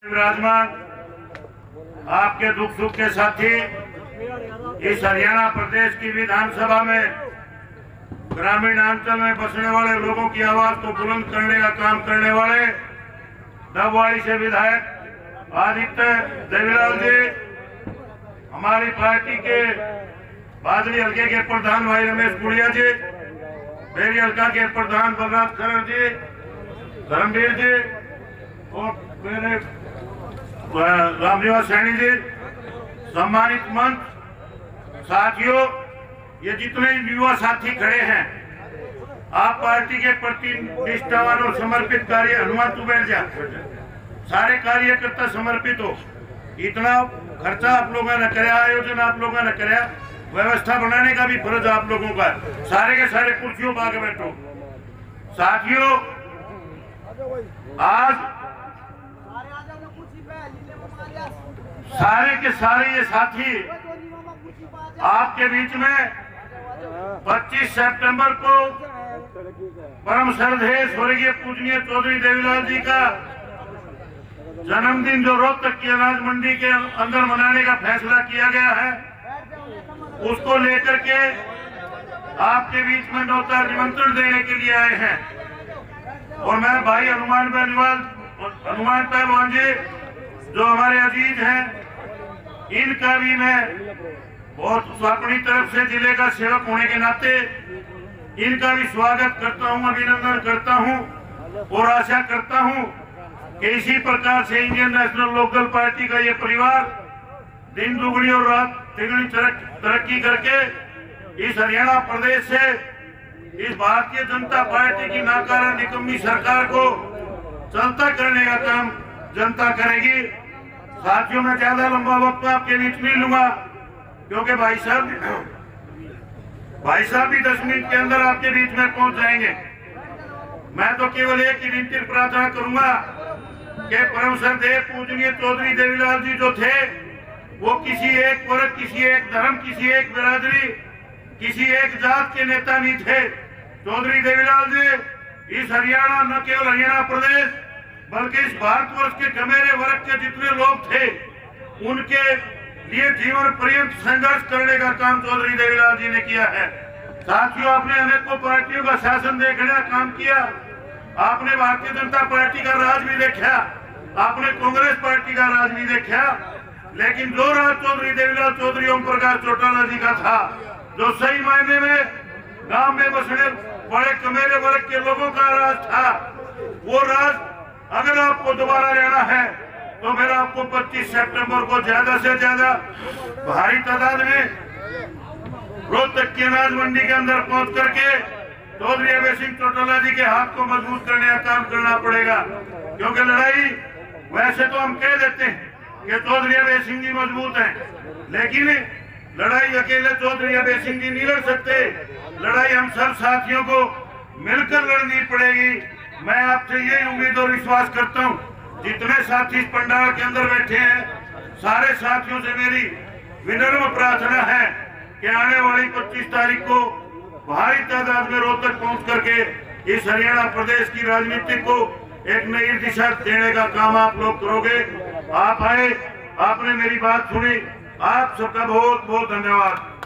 विराजमान आपके दुख सुख के साथी इस हरियाणा प्रदेश की विधानसभा में ग्रामीण अंचल में बसने वाले लोगों की आवाज को बुलंद करने का काम करने वाले डबवाड़ी से विधायक आदित्य देवीलाल जी, हमारी पार्टी के बादली हल्के के प्रधान भाई रमेश गुड़िया जी, बेरी हल्का के प्रधान बलराज खरड़ जी, धर्मवीर जी और मेरे रामनिवास सैनी जी, सम्मानित मंच साथियों, ये जितने युवा साथी खड़े हैं, आप पार्टी के प्रति निष्ठावान और समर्पित कार्य हनुमान तू बैठ जा, सारे कार्यकर्ता समर्पित हो। इतना खर्चा आप लोगों ने कराया, आयोजन आप लोगों ने कराया, व्यवस्था बनाने का भी फर्ज आप लोगों का, सारे के सारे कुर्सियों पर आके बैठो। साथियों, आज सारे के सारे ये साथी आपके बीच में 25 सितंबर को परम श्रद्धेय स्वर्गीय पूजनीय चौधरी देवीलाल जी का जन्मदिन जो रोहतक की अनाज मंडी के अंदर मनाने का फैसला किया गया है, उसको लेकर के आपके बीच में न्योता निमंत्रण देने के लिए आए हैं। और मैं भाई हनुमान पहलवान जी जो हमारे अजीज हैं, इनका भी मैं बहुत अपनी तरफ से जिले का सेवक होने के नाते इनका भी स्वागत करता हूं, अभिनंदन करता हूं और आशा करता हूं कि इसी प्रकार से इंडियन नेशनल लोकल पार्टी का ये परिवार दिन दुगनी और रात तिगुनी तरक्की करके इस हरियाणा प्रदेश से इस भारतीय जनता पार्टी की नाकारा निकम्मी सरकार को चलता करने का काम जनता करेगी। साथियों, मैं ज्यादा लंबा वक्त आपके बीच नहीं लूंगा क्योंकि भाई साहब भी 10 मिनट के अंदर आपके बीच में पहुंच जाएंगे। मैं तो केवल एक ही विनती प्रार्थना करूंगा कि परम श्रद्धेय पूजनीय चौधरी देवीलाल जी जो थे, वो किसी एक वर्ग, किसी एक धर्म, किसी एक बिरादरी, किसी एक जात के नेता नहीं थे। चौधरी देवीलाल जी इस हरियाणा, न केवल हरियाणा प्रदेश बल्कि इस भारतवर्ष के गमेरे वर्ग के जितने लोग थे, उनके लिए जीवन पर्यंत संघर्ष करने का काम चौधरी देवीलाल जी ने किया है। साथियों, आपने अनेकों पार्टियों का शासन देखने का काम किया, आपने भारतीय जनता पार्टी का राज भी देखा, आपने कांग्रेस पार्टी का राज भी देखा, लेकिन जो राज चौधरी देवीलाल चौधरी ओम प्रकाश चौटाला जी का था, जो सही मायने में गांव में बसने बड़े कमेरे वर्ग के लोगों का राज था, वो राज अगर आपको दोबारा लेना है तो फिर आपको 25 सितंबर को ज्यादा से ज्यादा भारी तादाद में रोहतक की अनाज मंडी के अंदर पहुंच करके चौधरी अभय सिंह चौटाला जी के हाथ को मजबूत करने का काम करना पड़ेगा। क्योंकि लड़ाई वैसे तो हम कह देते हैं कि चौधरी अभय सिंह जी मजबूत हैं, लेकिन लड़ाई अकेले चौधरी अभय सिंह जी नहीं लड़ सकते, लड़ाई हम सब साथियों को मिलकर लड़नी पड़ेगी। मैं आपसे यही उम्मीद और विश्वास करता हूं, जितने साथी इस पंडाल के अंदर बैठे हैं, सारे साथियों से मेरी विनम्र प्रार्थना है कि आने वाली 25 तारीख को भारी तादाद में रोहतक पहुंच करके इस हरियाणा प्रदेश की राजनीति को एक नई दिशा देने का काम आप लोग करोगे। आप आए, आपने मेरी बात सुनी, आप सबका बहुत बहुत धन्यवाद।